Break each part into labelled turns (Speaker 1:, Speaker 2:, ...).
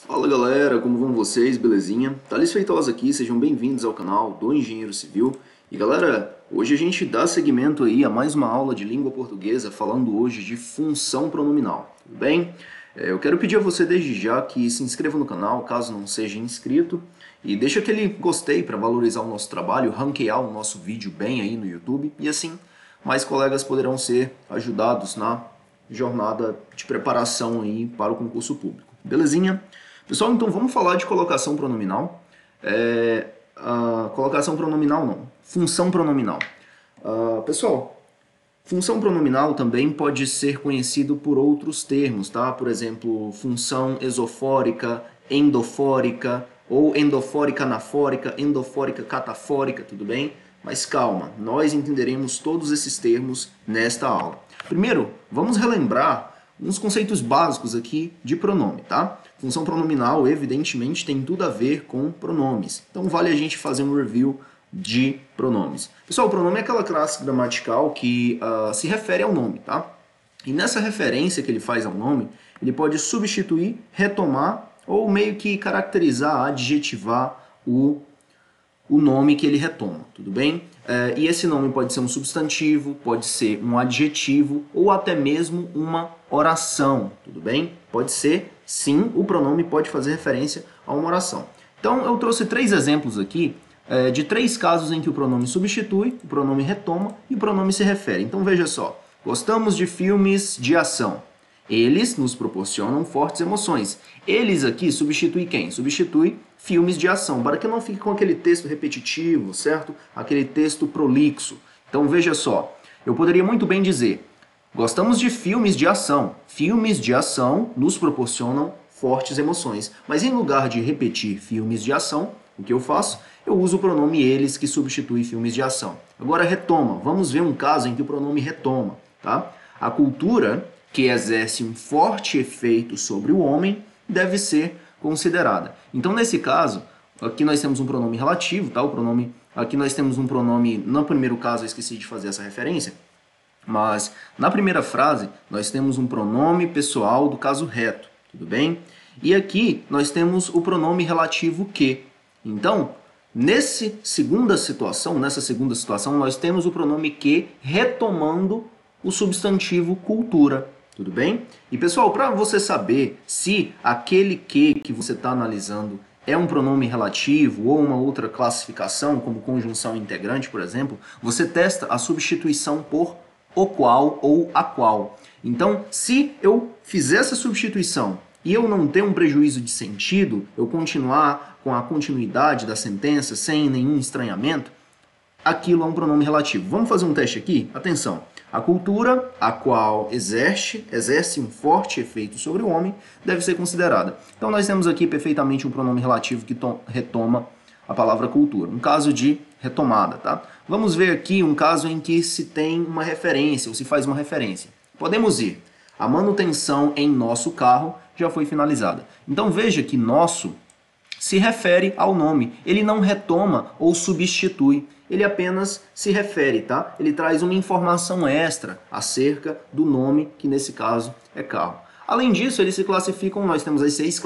Speaker 1: Fala galera, como vão vocês? Belezinha? Thales Feitosa aqui, sejam bem-vindos ao canal do Engenheiro Civil. E galera, hoje a gente dá seguimento aí a mais uma aula de língua portuguesa, falando hoje de função pronominal, tudo bem? Eu quero pedir a você desde já que se inscreva no canal, caso não seja inscrito, e deixa aquele gostei para valorizar o nosso trabalho, ranquear o nosso vídeo bem aí no YouTube, e assim mais colegas poderão ser ajudados na jornada de preparação aí para o concurso público. Belezinha? Pessoal, então vamos falar de colocação pronominal. Colocação pronominal não, função pronominal. Pessoal, função pronominal também pode ser conhecido por outros termos, tá? Por exemplo, função esofórica, endofórica, ou endofórica anafórica, endofórica catafórica, tudo bem? Mas calma, nós entenderemos todos esses termos nesta aula. Primeiro, vamos relembrar uns conceitos básicos aqui de pronome, tá? Função pronominal, evidentemente, tem tudo a ver com pronomes. Então, vale a gente fazer um review de pronomes. Pessoal, o pronome é aquela classe gramatical que se refere ao nome, tá? E nessa referência que ele faz ao nome, ele pode substituir, retomar ou meio que caracterizar, adjetivar o nome que ele retoma, tudo bem? E esse nome pode ser um substantivo, pode ser um adjetivo ou até mesmo uma oração, tudo bem? Pode ser, sim, o pronome pode fazer referência a uma oração. Então eu trouxe 3 exemplos aqui de 3 casos em que o pronome substitui, o pronome retoma e o pronome se refere. Então veja só, gostamos de filmes de ação. Eles nos proporcionam fortes emoções. Eles aqui substitui quem? Substitui filmes de ação, para que não fique com aquele texto repetitivo, certo? Aquele texto prolixo. Então veja só, eu poderia muito bem dizer, gostamos de filmes de ação. Filmes de ação nos proporcionam fortes emoções. Mas em lugar de repetir filmes de ação, o que eu faço? Eu uso o pronome eles, que substitui filmes de ação. Agora retoma. Vamos ver um caso em que o pronome retoma, tá? A cultura que exerce um forte efeito sobre o homem deve ser considerada. Então, nesse caso, aqui nós temos um pronome relativo, tá? Aqui nós temos um pronome, no primeiro caso eu esqueci de fazer essa referência, mas na primeira frase nós temos um pronome pessoal do caso reto, tudo bem? E aqui nós temos o pronome relativo que. Então, nessa segunda situação, nós temos o pronome que retomando o substantivo cultura. Tudo bem? E pessoal, para você saber se aquele que você está analisando é um pronome relativo ou uma outra classificação, como conjunção integrante, por exemplo, você testa a substituição por o qual ou a qual. Então, se eu fizer essa substituição e eu não ter um prejuízo de sentido, eu continuar com a continuidade da sentença sem nenhum estranhamento, aquilo é um pronome relativo. Vamos fazer um teste aqui? Atenção! A cultura, a qual exerce um forte efeito sobre o homem, deve ser considerada. Então nós temos aqui perfeitamente um pronome relativo que retoma a palavra cultura. Um caso de retomada, tá? Vamos ver aqui um caso em que se tem uma referência, ou se faz uma referência. Podemos ir. A manutenção em nosso carro já foi finalizada. Então veja que nosso se refere ao nome. Ele não retoma ou substitui. Ele apenas se refere, tá? Ele traz uma informação extra acerca do nome, que nesse caso é carro. Além disso, eles se classificam, nós temos as 6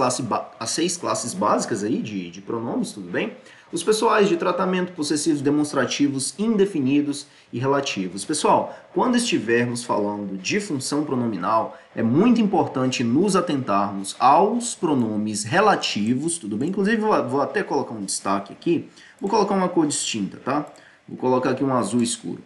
Speaker 1: classes básicas aí de pronomes, tudo bem? Os pessoais de tratamento, possessivos, demonstrativos, indefinidos e relativos. Pessoal, quando estivermos falando de função pronominal, é muito importante nos atentarmos aos pronomes relativos, tudo bem? Inclusive, vou até colocar um destaque aqui. Vou colocar uma cor distinta, tá? Vou colocar aqui um azul escuro.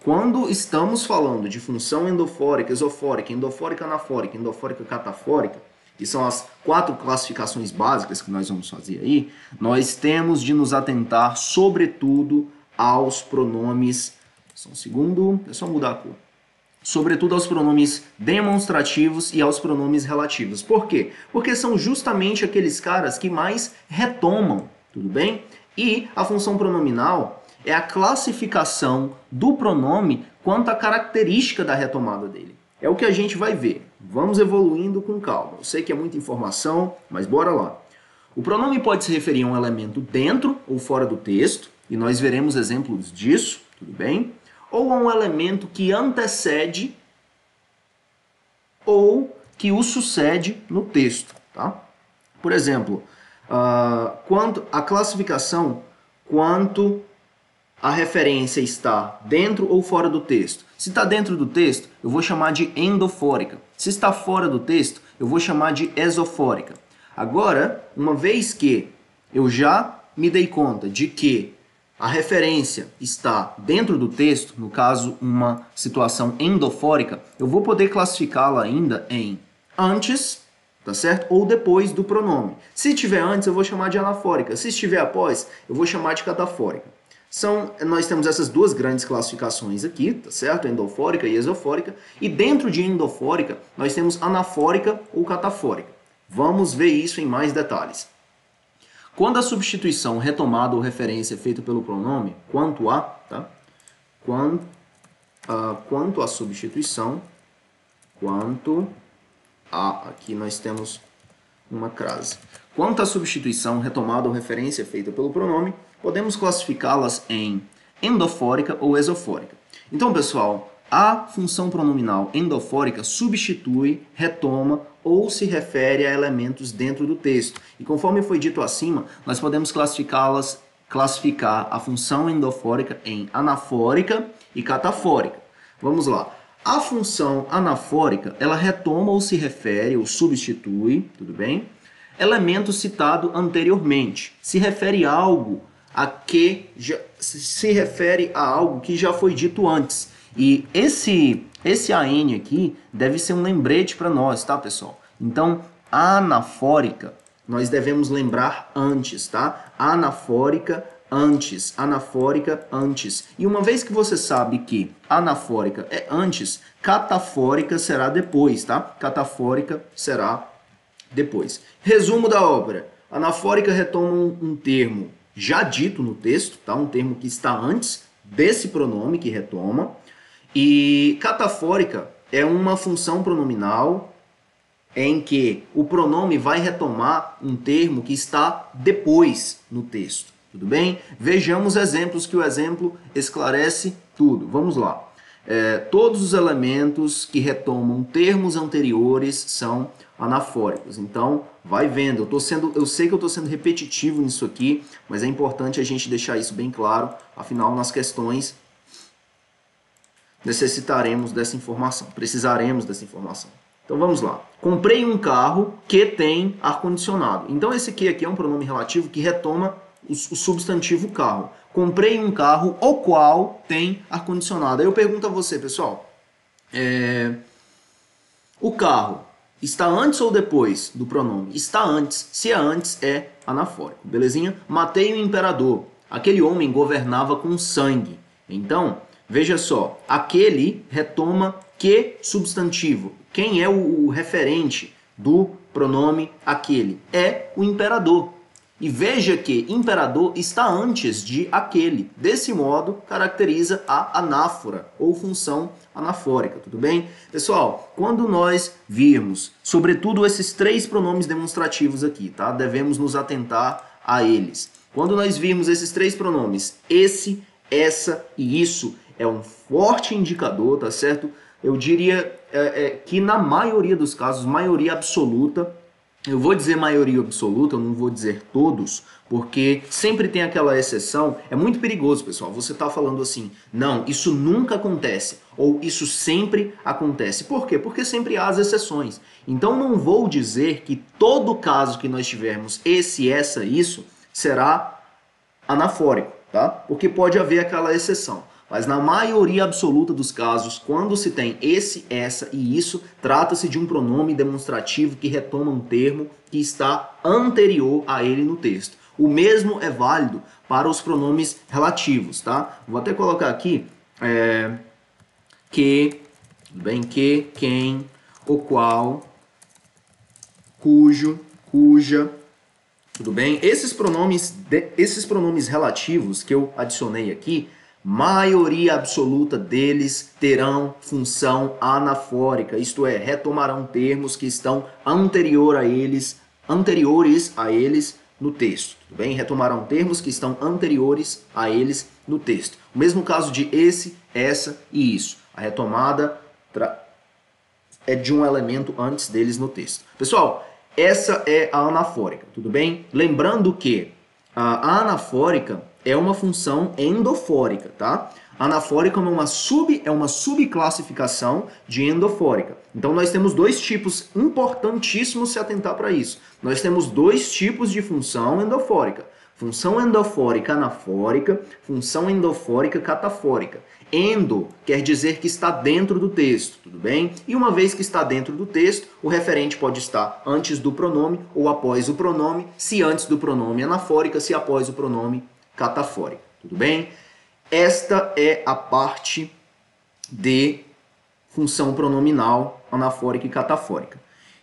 Speaker 1: Quando estamos falando de função endofórica, esofórica, endofórica anafórica, endofórica catafórica, que são as 4 classificações básicas que nós vamos fazer aí, nós temos de nos atentar, sobretudo, aos pronomes... Só um segundo, é só mudar a cor. Sobretudo aos pronomes demonstrativos e aos pronomes relativos. Por quê? Porque são justamente aqueles caras que mais retomam, tudo bem? E a função pronominal é a classificação do pronome quanto à característica da retomada dele. É o que a gente vai ver. Vamos evoluindo com calma. Eu sei que é muita informação, mas bora lá. O pronome pode se referir a um elemento dentro ou fora do texto, e nós veremos exemplos disso, tudo bem? Ou a um elemento que antecede ou que o sucede no texto, tá? Por exemplo, quanto a classificação, quanto a referência está dentro ou fora do texto. Se está dentro do texto, eu vou chamar de endofórica. Se está fora do texto, eu vou chamar de esofórica. Agora, uma vez que eu já me dei conta de que a referência está dentro do texto, no caso, uma situação endofórica, eu vou poder classificá-la ainda em antes, tá certo? Ou depois do pronome. Se estiver antes, eu vou chamar de anafórica. Se estiver após, eu vou chamar de catafórica. Nós temos essas duas grandes classificações aqui, tá certo? Endofórica e esofórica. E dentro de endofórica, nós temos anafórica ou catafórica. Vamos ver isso em mais detalhes. Quando a substituição, retomada ou referência é feita pelo pronome, quanto a, tá? Quanto a substituição, aqui nós temos uma crase. Quanto à substituição, retomada ou referência é feita pelo pronome, podemos classificá-las em endofórica ou esofórica. Então, pessoal, a função pronominal endofórica substitui, retoma ou se refere a elementos dentro do texto. E conforme foi dito acima, nós podemos classificar a função endofórica em anafórica e catafórica. Vamos lá. A função anafórica, ela retoma ou se refere ou substitui, tudo bem? Elemento citado anteriormente. Se refere a algo que já foi dito antes. E esse AN aqui deve ser um lembrete para nós, tá, pessoal? Então, anafórica, nós devemos lembrar antes, tá? Anafórica, antes. Anafórica, antes. E uma vez que você sabe que anafórica é antes, catafórica será depois, tá? Catafórica será depois. Resumo da obra. Anafórica retoma um termo já dito no texto, tá? Um termo que está antes desse pronome que retoma. E catafórica é uma função pronominal em que o pronome vai retomar um termo que está depois no texto. Tudo bem? Vejamos exemplos que o exemplo esclarece tudo. Vamos lá. Todos os elementos que retomam termos anteriores são anafóricos. Então, vai vendo. Eu sei que eu estou sendo repetitivo nisso aqui, mas é importante a gente deixar isso bem claro. Afinal, nas questões necessitaremos dessa informação, precisaremos dessa informação. Então vamos lá. Comprei um carro que tem ar-condicionado. Então esse aqui é um pronome relativo que retoma o substantivo carro. Comprei um carro o qual tem ar-condicionado. Aí eu pergunto a você, pessoal, o carro está antes ou depois do pronome? Está antes. Se é antes, é anafórico. Belezinha? Matei o imperador. Aquele homem governava com sangue. Então, veja só, aquele retoma que substantivo? Quem é o referente do pronome aquele? É o imperador. E veja que imperador está antes de aquele. Desse modo, caracteriza a anáfora ou função anafórica, tudo bem? Pessoal, quando nós virmos, sobretudo esses três pronomes demonstrativos aqui, tá? Devemos nos atentar a eles. Quando nós virmos esses três pronomes, esse, essa e isso, é um forte indicador, tá certo? Eu diria que na maioria dos casos, maioria absoluta, eu vou dizer maioria absoluta, eu não vou dizer todos, porque sempre tem aquela exceção. É muito perigoso, pessoal, você tá falando assim, não, isso nunca acontece, ou isso sempre acontece. Por quê? Porque sempre há as exceções. Então não vou dizer que todo caso que nós tivermos esse, essa, isso, será anafórico, tá? Porque pode haver aquela exceção. Mas na maioria absoluta dos casos, quando se tem esse, essa e isso, trata-se de um pronome demonstrativo que retoma um termo que está anterior a ele no texto. O mesmo é válido para os pronomes relativos, tá? Vou até colocar aqui que, bem, que, quem, o qual, cujo, cuja, tudo bem? Esses pronomes relativos que eu adicionei aqui, maioria absoluta deles terão função anafórica, isto é, retomarão termos que estão anteriores a eles no texto, tudo bem? Retomarão termos que estão anteriores a eles no texto. O mesmo caso de esse, essa e isso. A retomada é de um elemento antes deles no texto. Pessoal, Essa é a anafórica, tudo bem? Lembrando que a anafórica é uma função endofórica, tá? Anafórica é uma subclassificação de endofórica. Então nós temos dois tipos importantíssimos se atentar para isso. Nós temos dois tipos de função endofórica. Função endofórica anafórica, função endofórica catafórica. Endo quer dizer que está dentro do texto, tudo bem? E uma vez que está dentro do texto, o referente pode estar antes do pronome ou após o pronome, se antes do pronome anafórica, se após o pronome catafórica, tudo bem? Esta é a parte de função pronominal anafórica e catafórica.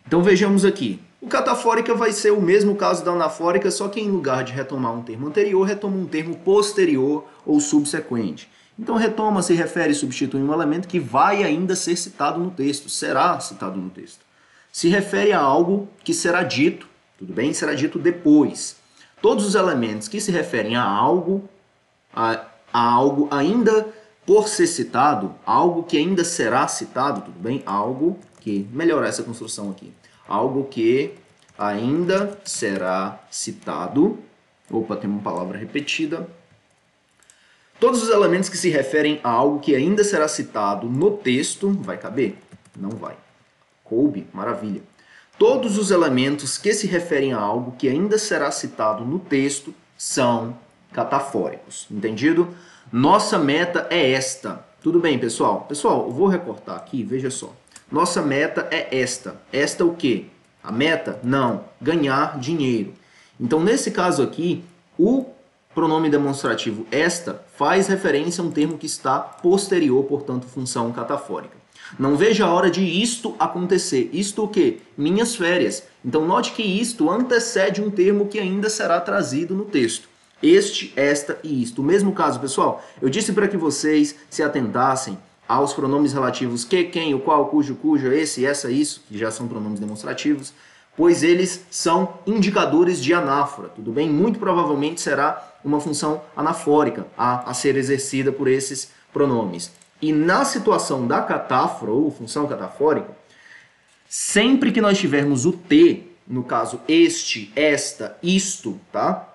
Speaker 1: Então vejamos aqui. O catafórica vai ser o mesmo caso da anafórica, só que em lugar de retomar um termo anterior, retoma um termo posterior ou subsequente. Então retoma se refere e substitui um elemento que vai ainda ser citado no texto, será citado no texto. Se refere a algo que será dito, tudo bem? Será dito depois. Todos os elementos que se referem a algo ainda por ser citado, algo que ainda será citado, tudo bem? Algo que, melhorar essa construção aqui, algo que ainda será citado, opa, tem uma palavra repetida. Todos os elementos que se referem a algo que ainda será citado no texto, vai caber? Não vai. Coube? Maravilha. Todos os elementos que se referem a algo que ainda será citado no texto são catafóricos. Entendido? Nossa meta é esta. Tudo bem, pessoal? Pessoal, eu vou recortar aqui, veja só. Nossa meta é esta. Esta o quê? A meta? Não. Ganhar dinheiro. Então, nesse caso aqui, o pronome demonstrativo esta faz referência a um termo que está posterior, portanto, função catafórica. Não vejo a hora de isto acontecer. Isto o quê? Minhas férias. Então, note que isto antecede um termo que ainda será trazido no texto. Este, esta e isto. O mesmo caso, pessoal, eu disse para que vocês se atentassem aos pronomes relativos que, quem, o qual, cujo, cuja, esse, essa, isso, que já são pronomes demonstrativos, pois eles são indicadores de anáfora, tudo bem? Muito provavelmente será uma função anafórica a ser exercida por esses pronomes. E na situação da catáfora, ou função catafórica, sempre que nós tivermos o T, no caso este, esta, isto, tá?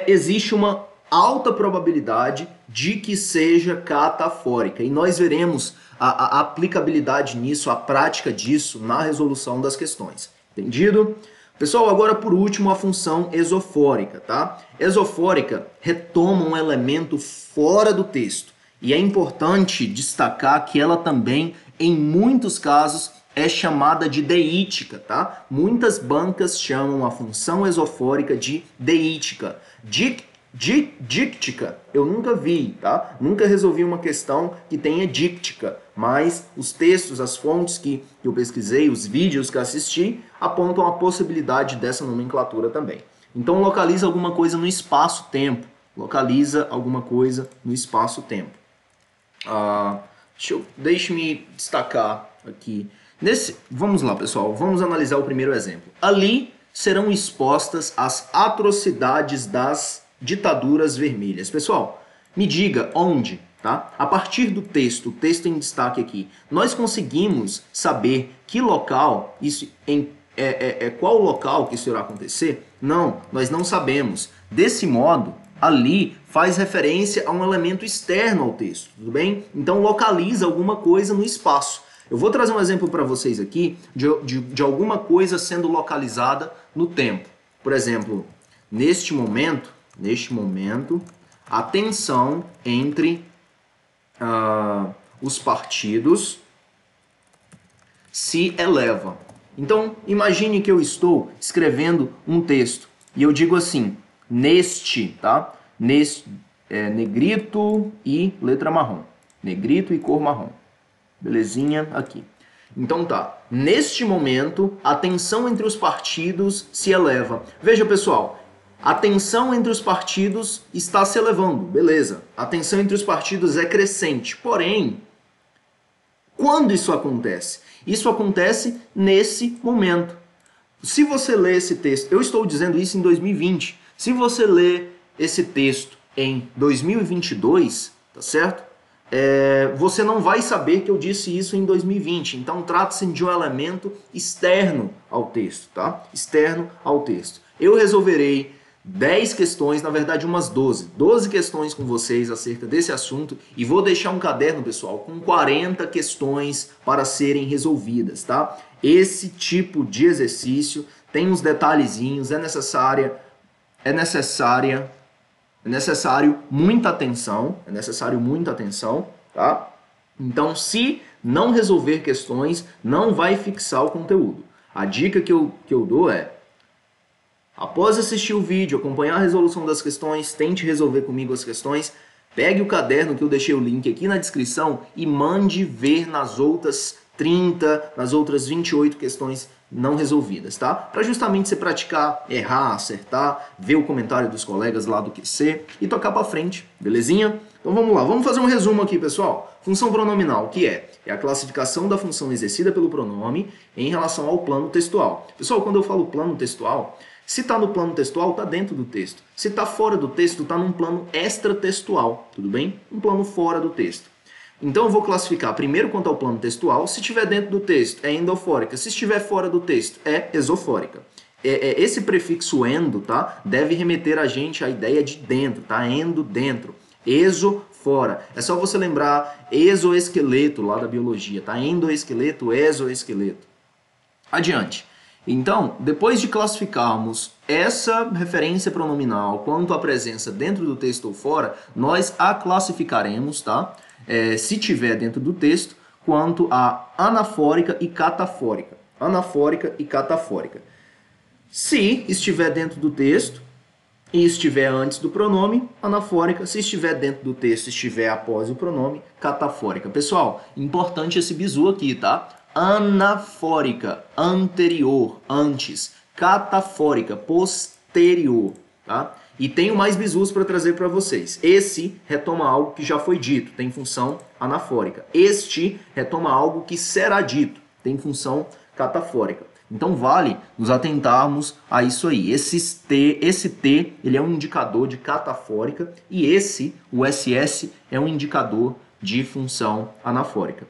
Speaker 1: Existe uma alta probabilidade de que seja catafórica. E nós veremos a aplicabilidade nisso, a prática disso na resolução das questões. Entendido? Pessoal, agora por último a função esofórica, tá? Esofórica retoma um elemento fora do texto. E é importante destacar que ela também, em muitos casos, é chamada de deítica, tá? Muitas bancas chamam a função esofórica de deítica. Díctica, eu nunca vi, tá? Nunca resolvi uma questão que tenha díctica, mas os textos, as fontes que eu pesquisei, os vídeos que assisti, apontam a possibilidade dessa nomenclatura também. Então localiza alguma coisa no espaço-tempo. Localiza alguma coisa no espaço-tempo. Deixe-me destacar aqui. Vamos lá, pessoal, vamos analisar o primeiro exemplo. Ali serão expostas as atrocidades das ditaduras vermelhas. Pessoal, me diga onde, tá? A partir do texto, o texto em destaque aqui, nós conseguimos saber que local, qual local que isso irá acontecer? Não, nós não sabemos. Desse modo, ali faz referência a um elemento externo ao texto, tudo bem? Então localiza alguma coisa no espaço. Eu vou trazer um exemplo para vocês aqui de alguma coisa sendo localizada no tempo. Por exemplo, neste momento, a tensão entre os partidos se eleva. Então, imagine que eu estou escrevendo um texto e eu digo assim, neste, tá? Negrito e letra marrom. Negrito e cor marrom. Belezinha? Aqui. Então tá. Neste momento, a tensão entre os partidos se eleva. Veja, pessoal, a tensão entre os partidos está se elevando. Beleza. A tensão entre os partidos é crescente. Porém, quando isso acontece? Isso acontece nesse momento. Se você ler esse texto, eu estou dizendo isso em 2020. Se você ler esse texto em 2022, tá certo? você não vai saber que eu disse isso em 2020. Então, trata-se de um elemento externo ao texto, tá? Externo ao texto. Eu resolverei 10 questões, na verdade umas 12 questões com vocês acerca desse assunto e vou deixar um caderno, pessoal, com 40 questões para serem resolvidas, tá? Esse tipo de exercício tem uns detalhezinhos, é necessário muita atenção, tá? Então, se não resolver questões, não vai fixar o conteúdo. A dica que eu dou é: após assistir o vídeo, acompanhar a resolução das questões, tente resolver comigo as questões, pegue o caderno que eu deixei o link aqui na descrição e mande ver nas outras 30, nas outras 28 questões não resolvidas, tá? Para justamente você praticar, errar, acertar, ver o comentário dos colegas lá do QC e tocar para frente, belezinha? Então vamos lá, vamos fazer um resumo aqui, pessoal. Função pronominal, o que é? É a classificação da função exercida pelo pronome em relação ao plano textual. Pessoal, quando eu falo plano textual, se está no plano textual, está dentro do texto. Se está fora do texto, está num plano extratextual, tudo bem? Um plano fora do texto. Então eu vou classificar primeiro quanto ao plano textual. Se estiver dentro do texto, é endofórica. Se estiver fora do texto, é exofórica. Esse prefixo endo, tá, deve remeter a gente à ideia de dentro, tá? Endo, dentro. Exo, fora. É só você lembrar exoesqueleto lá da biologia, tá? Endoesqueleto, exoesqueleto. Adiante. Então, depois de classificarmos essa referência pronominal quanto à presença dentro do texto ou fora, nós a classificaremos, tá? Se tiver dentro do texto, quanto a anafórica e catafórica. Anafórica e catafórica. Se estiver dentro do texto e estiver antes do pronome, anafórica. Se estiver dentro do texto e estiver após o pronome, catafórica. Pessoal, importante esse bizu aqui, tá? Anafórica, anterior, antes. Catafórica, posterior, tá? E tenho mais bizus para trazer para vocês. Esse retoma algo que já foi dito, tem função anafórica. Este retoma algo que será dito, tem função catafórica. Então vale nos atentarmos a isso aí. Esse T, ele é um indicador de catafórica e o SS, é um indicador de função anafórica.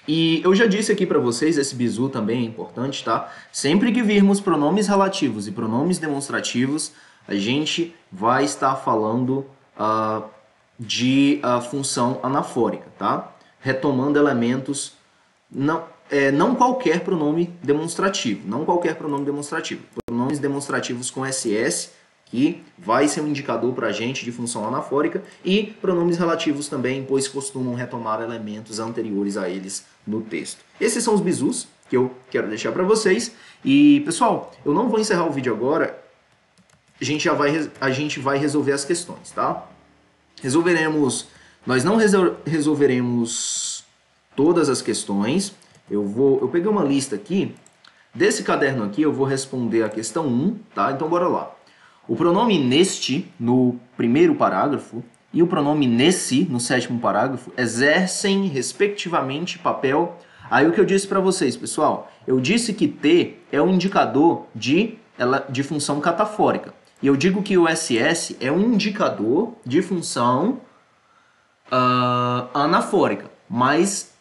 Speaker 1: E eu já disse aqui para vocês, esse bizu também é importante, tá? Sempre que virmos pronomes relativos e pronomes demonstrativos, a gente vai estar falando de função anafórica, tá? Retomando elementos, não qualquer pronome demonstrativo, pronomes demonstrativos com SS, que vai ser um indicador para a gente de função anafórica, e pronomes relativos também, pois costumam retomar elementos anteriores a eles no texto. Esses são os bizus que eu quero deixar para vocês. E, pessoal, eu não vou encerrar o vídeo agora, a gente vai resolver as questões, tá? Nós não resolveremos todas as questões. Eu peguei uma lista aqui, desse caderno aqui eu vou responder a questão 1, tá? Então bora lá. O pronome neste, no primeiro parágrafo, e o pronome nesse, no sétimo parágrafo, exercem, respectivamente, papel... Aí o que eu disse para vocês, pessoal? Eu disse que T é um indicador de função catafórica. E eu digo que o SS é um indicador de função anafórica. Mas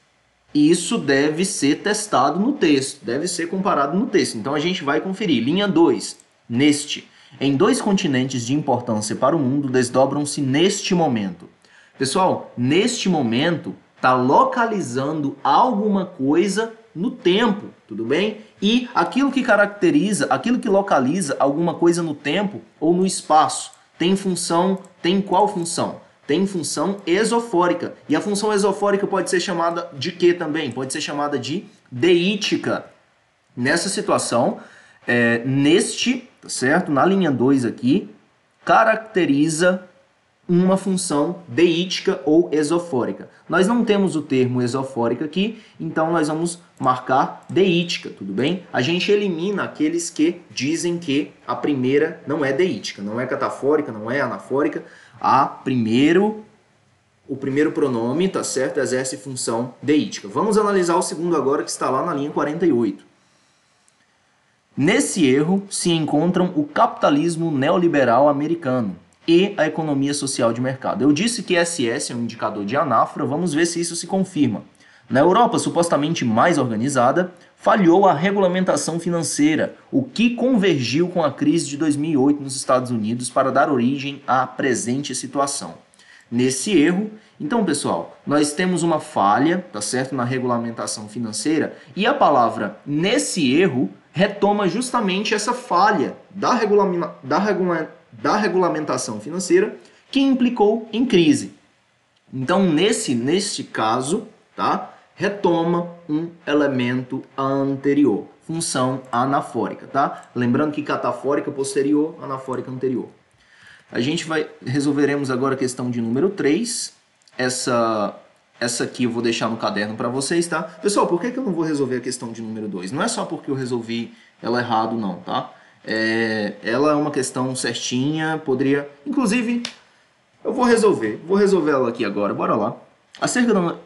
Speaker 1: isso deve ser testado no texto, deve ser comparado no texto. Então a gente vai conferir. Linha 2, neste. Em 2 continentes de importância para o mundo, desdobram-se neste momento. Pessoal, neste momento está localizando alguma coisa no tempo, tudo bem? E aquilo que caracteriza, aquilo que localiza alguma coisa no tempo ou no espaço, tem qual função? Tem função exofórica. E a função exofórica pode ser chamada de quê também? Pode ser chamada de deítica. Nessa situação, tá certo? Na linha 2 aqui, caracteriza uma função deítica ou exofórica. Nós não temos o termo exofórica aqui, então nós vamos marcar deítica, tudo bem? A gente elimina aqueles que dizem que a primeira não é deítica, não é catafórica, não é anafórica. O primeiro pronome, tá certo? Exerce função deítica. Vamos analisar o segundo agora, que está lá na linha 48. Nesse erro se encontram o capitalismo neoliberal americano e a economia social de mercado. Eu disse que SS é um indicador de anáfora, vamos ver se isso se confirma. Na Europa, supostamente mais organizada, falhou a regulamentação financeira, o que convergiu com a crise de 2008 nos Estados Unidos para dar origem à presente situação. Nesse erro, então, pessoal, nós temos uma falha, tá certo, na regulamentação financeira, e a palavra nesse erro retoma justamente essa falha da regulamentação financeira que implicou em crise. Então, neste caso, tá, retoma um elemento anterior, função anafórica, tá? Lembrando que catafórica posterior, anafórica anterior. Resolveremos agora a questão de número 3. Essa aqui eu vou deixar no caderno para vocês, tá? Pessoal, por que eu não vou resolver a questão de número 2? Não é só porque eu resolvi ela errado, não, tá? Ela é uma questão certinha, poderia... Inclusive, eu vou resolver ela aqui agora, bora lá.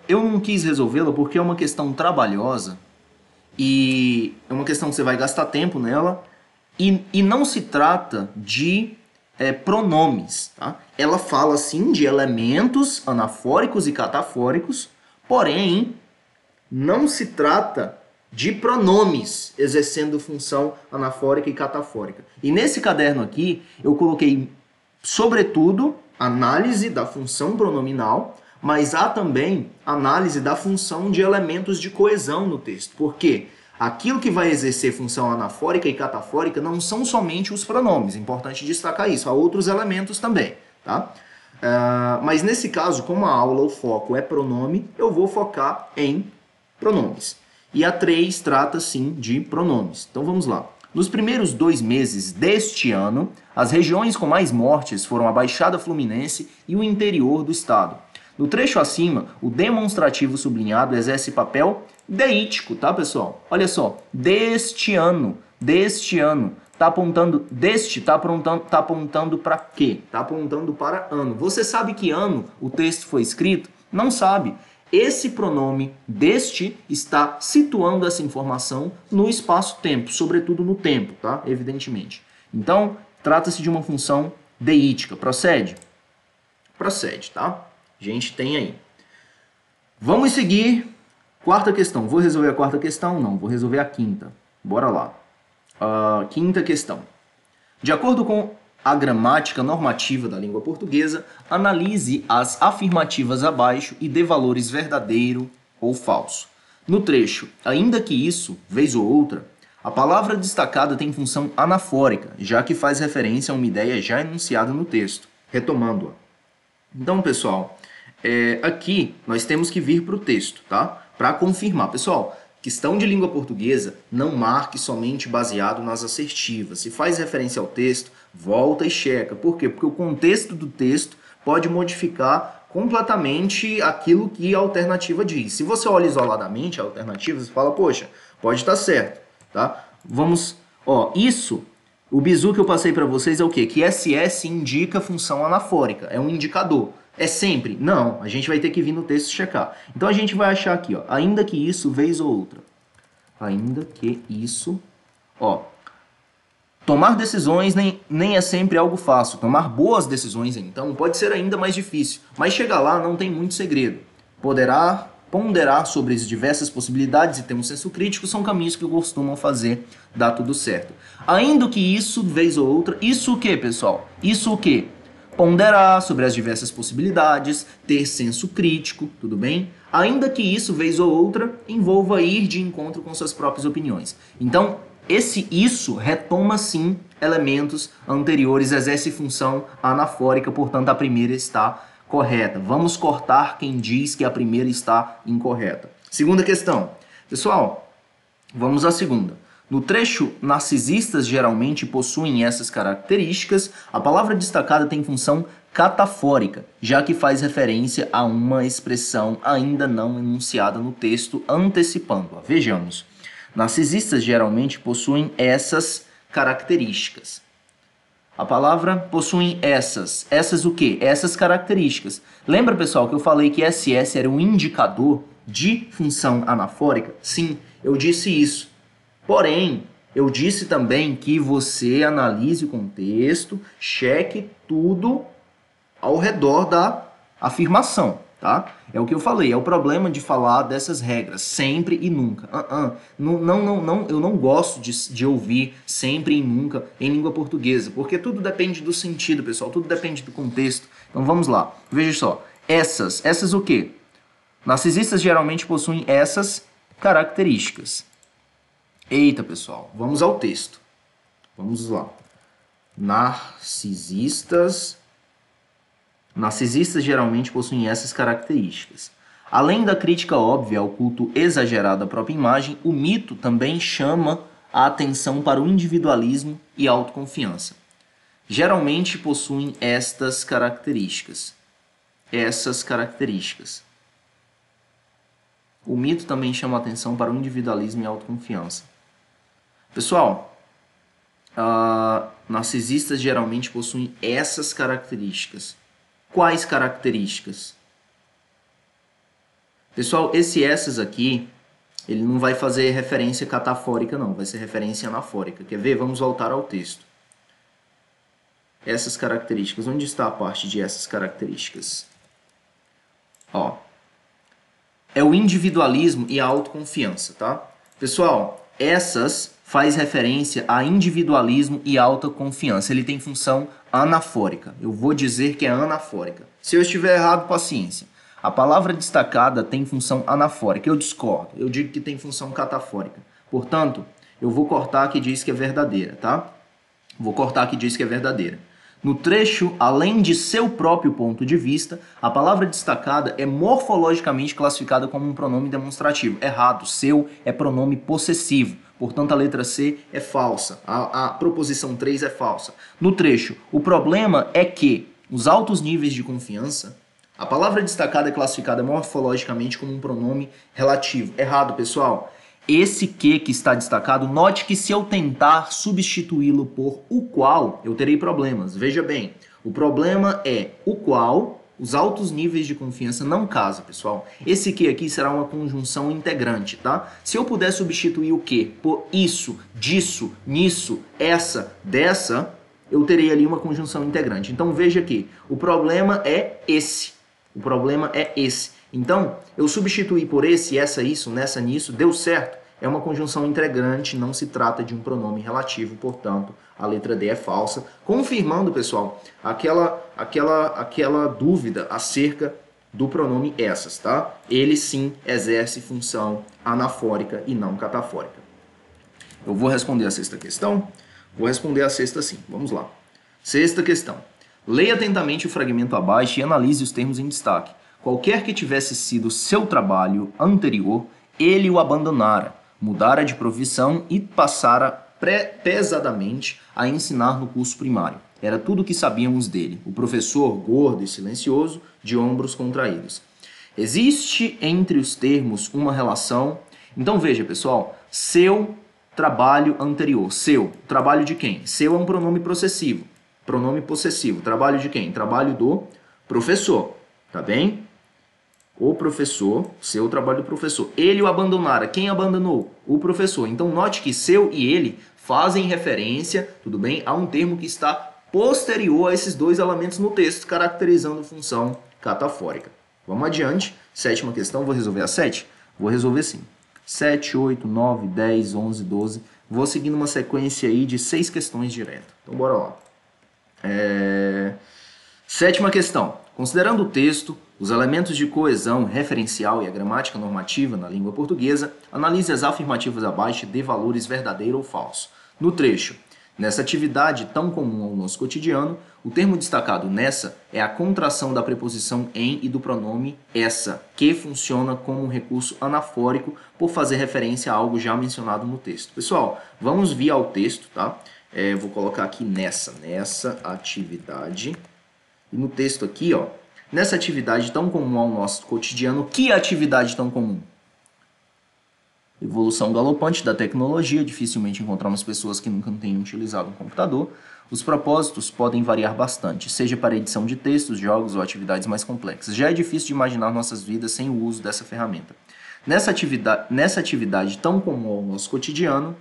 Speaker 1: Eu não quis resolvê-la porque é uma questão trabalhosa e é uma questão que você vai gastar tempo nela e não se trata de pronomes, tá? Ela fala sim de elementos anafóricos e catafóricos, porém não se trata de pronomes exercendo função anafórica e catafórica. E nesse caderno aqui eu coloquei sobretudo análise da função pronominal, mas há também análise da função de elementos de coesão no texto. Por quê? Aquilo que vai exercer função anafórica e catafórica não são somente os pronomes, é importante destacar isso, há outros elementos também, tá? Mas nesse caso, como a aula, o foco é pronome, eu vou focar em pronomes. E a 3 trata sim de pronomes. Então vamos lá. Nos primeiros 2 meses deste ano, as regiões com mais mortes foram a Baixada Fluminense e o interior do estado. No trecho acima, o demonstrativo sublinhado exerce papel deítico, tá, pessoal? Olha só, deste ano, tá apontando, tá apontando para quê? Tá apontando para ano. Você sabe que ano o texto foi escrito? Não sabe. Esse pronome deste está situando essa informação no espaço-tempo, sobretudo no tempo, tá? Evidentemente. Então, trata-se de uma função deítica. Procede? Procede, tá? A gente tem aí. Vamos seguir. Quarta questão. Vou resolver a quarta questão? Não, vou resolver a quinta. Bora lá. Quinta questão. De acordo com a gramática normativa da língua portuguesa, analise as afirmativas abaixo e dê valores verdadeiro ou falso. No trecho, ainda que isso, vez ou outra, a palavra destacada tem função anafórica, já que faz referência a uma ideia já enunciada no texto, retomando-a. Então, pessoal, aqui nós temos que vir para o texto, tá? Para confirmar. Pessoal, questão de língua portuguesa, não marque somente baseado nas assertivas. Se faz referência ao texto, volta e checa. Por quê? Porque o contexto do texto pode modificar completamente aquilo que a alternativa diz. Se você olha isoladamente a alternativa, você fala, poxa, pode estar certo, tá? Vamos, isso, o bizu que eu passei para vocês é o quê? Que SS indica função anafórica, é um indicador. É sempre? Não, a gente vai ter que vir no texto checar. Então a gente vai achar aqui, ainda que isso, vez ou outra. Ainda que isso, tomar decisões nem é sempre algo fácil. Tomar boas decisões, então, pode ser ainda mais difícil. Mas chegar lá não tem muito segredo. Ponderar sobre as diversas possibilidades e ter um senso crítico são caminhos que costumam fazer dar tudo certo. Ainda que isso, vez ou outra, isso o que, pessoal? Isso o que? Ponderar sobre as diversas possibilidades, ter senso crítico, tudo bem? Ainda que isso, vez ou outra, envolva ir de encontro com suas próprias opiniões. Então, isso retoma sim elementos anteriores, exerce função anafórica, portanto a primeira está correta. Vamos cortar quem diz que a primeira está incorreta. Segunda questão. Pessoal, vamos à segunda. No trecho, narcisistas geralmente possuem essas características, a palavra destacada tem função catafórica, já que faz referência a uma expressão ainda não enunciada no texto, antecipando-a. Vejamos. Narcisistas geralmente possuem essas características. A palavra possui essas. Essas o quê? Essas características. Lembra, pessoal, que eu falei que SS era um indicador de função anafórica? Sim, eu disse isso. Porém, Eu disse também que você analise o contexto, cheque tudo ao redor da afirmação, tá? É o que eu falei, é o problema de falar dessas regras, sempre e nunca. Não, eu não gosto de ouvir sempre e nunca em língua portuguesa, porque tudo depende do sentido, pessoal, tudo depende do contexto. Então vamos lá, veja só, essas o quê? Narcisistas geralmente possuem essas características. Eita, pessoal, vamos ao texto. Vamos lá. Narcisistas geralmente possuem essas características. Além da crítica óbvia ao culto exagerado à própria imagem, o mito também chama a atenção para o individualismo e a autoconfiança. Geralmente possuem estas características. Essas características. O mito também chama a atenção para o individualismo e a autoconfiança. Pessoal, narcisistas geralmente possuem essas características. Quais características? Pessoal, essas aqui, ele não vai fazer referência catafórica não, vai ser referência anafórica. Quer ver? Vamos voltar ao texto. Essas características. Onde está a parte de essas características? Ó, é o individualismo e a autoconfiança, tá? Pessoal, essas faz referência a individualismo e autoconfiança. Ele tem função anafórica. Eu vou dizer que é anafórica. Se eu estiver errado, paciência. A palavra destacada tem função anafórica. Eu discordo. Eu digo que tem função catafórica. Portanto, eu vou cortar que diz que é verdadeira, tá? Vou cortar que diz que é verdadeira. No trecho, além de seu próprio ponto de vista, a palavra destacada é morfologicamente classificada como um pronome demonstrativo. Errado, seu é pronome possessivo. Portanto, a letra C é falsa. A proposição 3 é falsa. No trecho, o problema é que os altos níveis de confiança, a palavra destacada é classificada morfologicamente como um pronome relativo. Errado, pessoal. Esse que está destacado, note que se eu tentar substituí-lo por o qual, eu terei problemas. Veja bem, o problema é o qual, os altos níveis de confiança não casa, pessoal. Esse que aqui será uma conjunção integrante, tá? Se eu puder substituir o que por isso, disso, nisso, essa, dessa, eu terei ali uma conjunção integrante. Então veja aqui, o problema é esse. O problema é esse. Então, eu substituí por esse, essa, isso, nessa, nisso, deu certo. É uma conjunção integrante, não se trata de um pronome relativo, portanto, a letra D é falsa. Confirmando, pessoal, aquela dúvida acerca do pronome essas, tá? Ele sim exerce função anafórica e não catafórica. Eu vou responder a sexta questão? Vou responder a sexta sim, vamos lá. Sexta questão. Leia atentamente o fragmento abaixo e analise os termos em destaque. Qualquer que tivesse sido seu trabalho anterior, ele o abandonara, mudara de profissão e passara pesadamente a ensinar no curso primário. Era tudo o que sabíamos dele, o professor gordo e silencioso, de ombros contraídos. Existe entre os termos uma relação? Então veja, pessoal, seu trabalho anterior. Seu, trabalho de quem? Seu é um pronome possessivo. Pronome possessivo. Trabalho de quem? Trabalho do professor. Tá bem? O professor, seu trabalho do professor. Ele o abandonara. Quem abandonou? O professor. Então note que seu e ele fazem referência, tudo bem, a um termo que está posterior a esses dois elementos no texto, caracterizando função catafórica. Vamos adiante. Sétima questão, vou resolver a 7? Vou resolver sim. 7, 8, 9, 10, 11, 12. Vou seguindo uma sequência aí de 6 questões direto. Então bora lá. Sétima questão. Considerando o texto, os elementos de coesão referencial e a gramática normativa na língua portuguesa, analise as afirmativas abaixo e dê valores verdadeiro ou falso. No trecho, nessa atividade tão comum ao nosso cotidiano, o termo destacado nessa é a contração da preposição em e do pronome essa, que funciona como um recurso anafórico por fazer referência a algo já mencionado no texto. Pessoal, vamos via ao texto, tá? Vou colocar aqui nessa atividade. E no texto aqui, ó, nessa atividade tão comum ao nosso cotidiano, que atividade tão comum? Evolução galopante da tecnologia, dificilmente encontramos pessoas que nunca tenham utilizado um computador. Os propósitos podem variar bastante, seja para edição de textos, jogos ou atividades mais complexas. Já é difícil de imaginar nossas vidas sem o uso dessa ferramenta. Nessa atividade tão comum ao nosso cotidiano,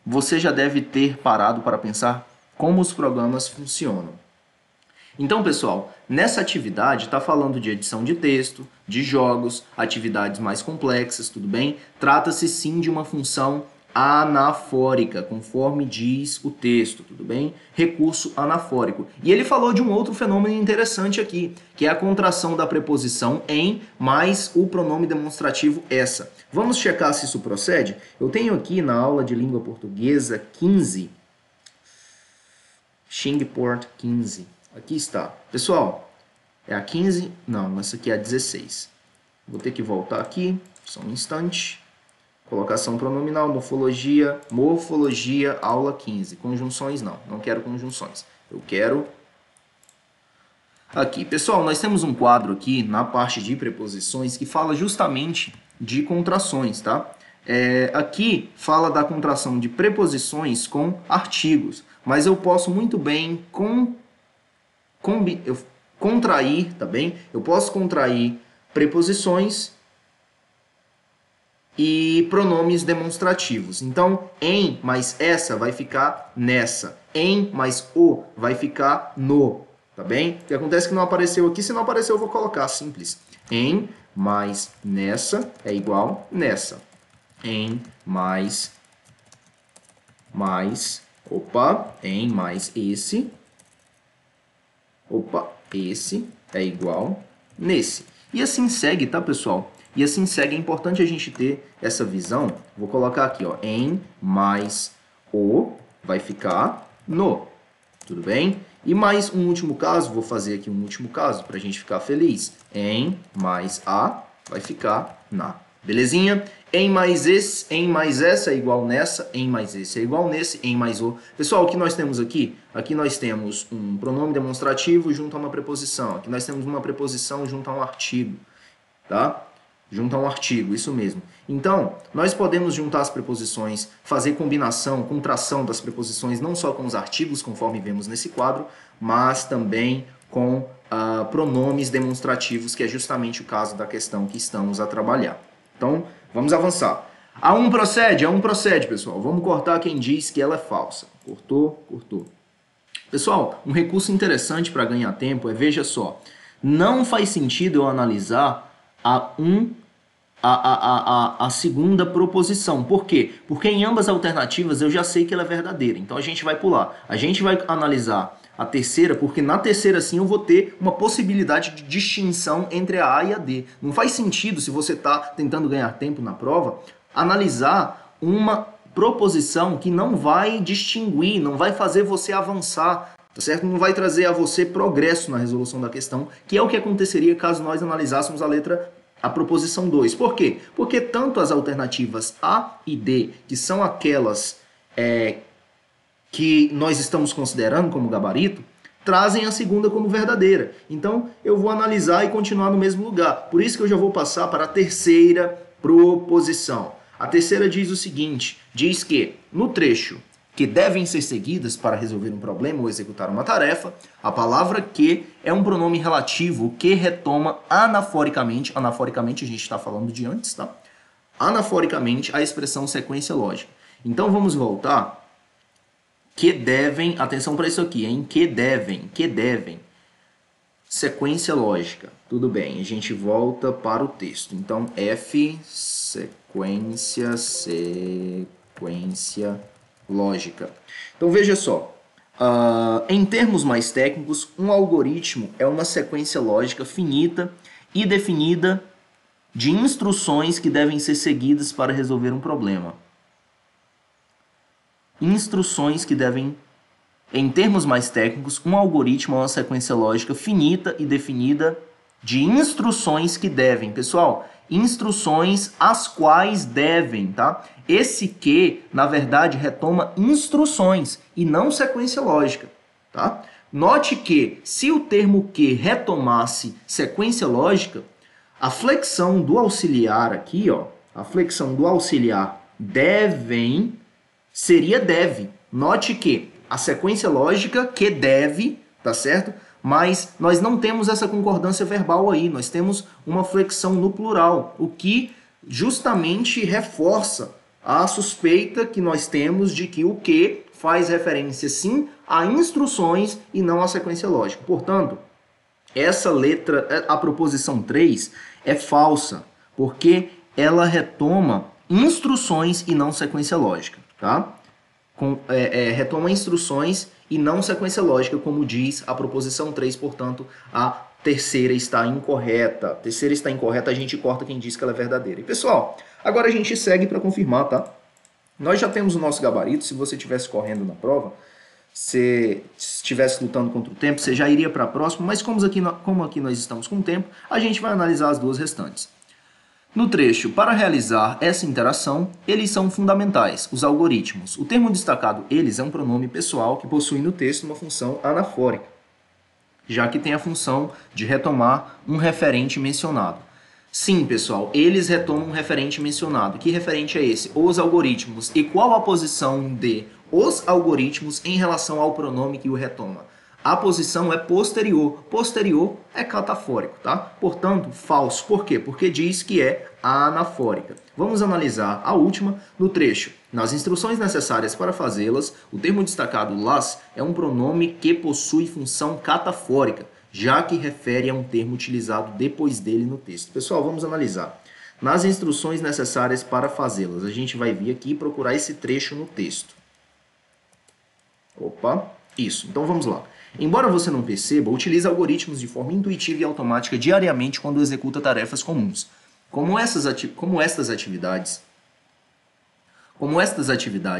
Speaker 1: você já deve ter parado para pensar como os programas funcionam. Então, pessoal, nessa atividade está falando de edição de texto, de jogos, atividades mais complexas, tudo bem? Trata-se sim de uma função anafórica, conforme diz o texto, tudo bem? Recurso anafórico. E ele falou de um outro fenômeno interessante aqui, que é a contração da preposição em mais o pronome demonstrativo essa. Vamos checar se isso procede? Eu tenho aqui na aula de língua portuguesa 15, Xingport 15. Aqui está. Pessoal, é a 15? Não, essa aqui é a 16. Vou ter que voltar aqui, só um instante. Colocação pronominal, morfologia, aula 15. Conjunções não quero conjunções. Eu quero aqui. Pessoal, nós temos um quadro aqui na parte de preposições que fala justamente de contrações, tá? Aqui fala da contração de preposições com artigos, mas eu posso muito bem contrair, tá bem? Eu posso contrair preposições e pronomes demonstrativos. Então, em mais essa vai ficar nessa. Em mais o vai ficar no, tá bem? O que acontece é que não apareceu aqui. Se não apareceu, eu vou colocar simples. Em mais nessa é igual nessa. Em mais em mais esse. Esse é igual nesse. E assim segue, tá, pessoal? E assim segue. É importante a gente ter essa visão. Vou colocar aqui, ó, em mais o vai ficar no. Tudo bem? E mais um último caso, vou fazer aqui um último caso para a gente ficar feliz. Em mais a vai ficar na. Belezinha? Em mais esse, em mais essa é igual nessa, em mais esse é igual nesse, em mais o. Pessoal, o que nós temos aqui? Aqui nós temos um pronome demonstrativo junto a uma preposição. Aqui nós temos uma preposição junto a um artigo, tá? Junto a um artigo, isso mesmo. Então, nós podemos juntar as preposições, fazer combinação, contração das preposições, não só com os artigos, conforme vemos nesse quadro, mas também com pronomes demonstrativos, que é justamente o caso da questão que estamos a trabalhar. Então, vamos avançar. A1 procede? A1 procede, pessoal. Vamos cortar quem diz que ela é falsa. Cortou, cortou. Pessoal, um recurso interessante para ganhar tempo é, veja só, não faz sentido eu analisar a segunda proposição. Por quê? Porque em ambas alternativas eu já sei que ela é verdadeira. Então a gente vai pular. A gente vai analisar a terceira, porque na terceira sim eu vou ter uma possibilidade de distinção entre a A e a D. Não faz sentido, se você está tentando ganhar tempo na prova, analisar uma proposição que não vai distinguir, não vai fazer você avançar, tá certo? Não vai trazer a você progresso na resolução da questão, que é o que aconteceria caso nós analisássemos a proposição 2. Por quê? Porque tanto as alternativas A e D, que são aquelas que nós estamos considerando como gabarito, trazem a segunda como verdadeira. Então, eu vou analisar e continuar no mesmo lugar. Por isso que eu já vou passar para a terceira proposição. A terceira diz o seguinte, diz que no trecho que devem ser seguidas para resolver um problema ou executar uma tarefa, a palavra que é um pronome relativo que retoma anaforicamente a gente está falando de antes, tá? Anaforicamente a expressão sequência lógica. Então vamos voltar. Que devem, atenção para isso aqui, hein? Que devem. Sequência lógica. Tudo bem, a gente volta para o texto. Então, F, sequência lógica. Então, veja só. Em termos mais técnicos, um algoritmo é uma sequência lógica finita e definida de instruções que devem ser seguidas para resolver um problema. Instruções que devem, em termos mais técnicos, um algoritmo é uma sequência lógica finita e definida de instruções que devem. Pessoal, instruções as quais devem, tá? Esse que, na verdade, retoma instruções e não sequência lógica, tá? Note que, se o termo que retomasse sequência lógica, a flexão do auxiliar aqui, ó, a flexão do auxiliar devem seria deve. Note que a sequência lógica que deve, tá certo? Mas nós não temos essa concordância verbal aí, nós temos uma flexão no plural, o que justamente reforça a suspeita que nós temos de que o que faz referência sim a instruções e não à sequência lógica. Portanto, essa letra, a proposição 3 é falsa, porque ela retoma instruções e não sequência lógica, tá? Retoma instruções e não sequência lógica, como diz a proposição 3, portanto, a terceira está incorreta. A terceira está incorreta, a gente corta quem diz que ela é verdadeira. E, pessoal, agora a gente segue para confirmar, tá? Nós já temos o nosso gabarito, se você estivesse correndo na prova, se estivesse lutando contra o tempo, você já iria para a próxima, mas como aqui nós estamos com tempo, a gente vai analisar as duas restantes. No trecho, para realizar essa interação, eles são fundamentais, os algoritmos. O termo destacado eles é um pronome pessoal que possui no texto uma função anafórica, já que tem a função de retomar um referente mencionado. Sim, pessoal, eles retomam um referente mencionado. Que referente é esse? Os algoritmos. E qual a posição de os algoritmos em relação ao pronome que o retoma? A posição é posterior. Posterior é catafórico, tá? Portanto, falso. Por quê? Porque diz que é anafórica. Vamos analisar a última no trecho. Nas instruções necessárias para fazê-las, o termo destacado las é um pronome que possui função catafórica, já que refere a um termo utilizado depois dele no texto. Pessoal, vamos analisar. Nas instruções necessárias para fazê-las, a gente vai vir aqui e procurar esse trecho no texto. Opa, isso. Então vamos lá. Embora você não perceba, utiliza algoritmos de forma intuitiva e automática diariamente quando executa tarefas comuns. Como estas atividades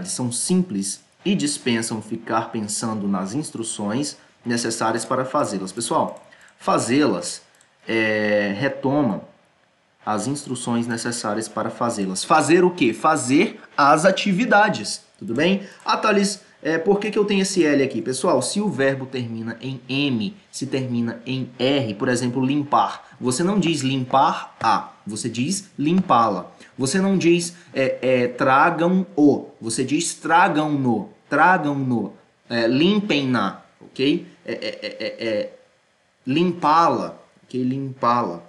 Speaker 1: são simples e dispensam ficar pensando nas instruções necessárias para fazê-las. Pessoal, fazê-las retoma as instruções necessárias para fazê-las. Fazer o quê? Fazer as atividades, tudo bem? Thales, por que eu tenho esse L aqui? Pessoal, se o verbo termina em M, se termina em R, por exemplo, limpar, você não diz limpar a, você diz limpá-la. Você não diz tragam-o, você diz tragam-no, tragam-no, limpem-na, ok? Limpá-la, ok? Limpá-la.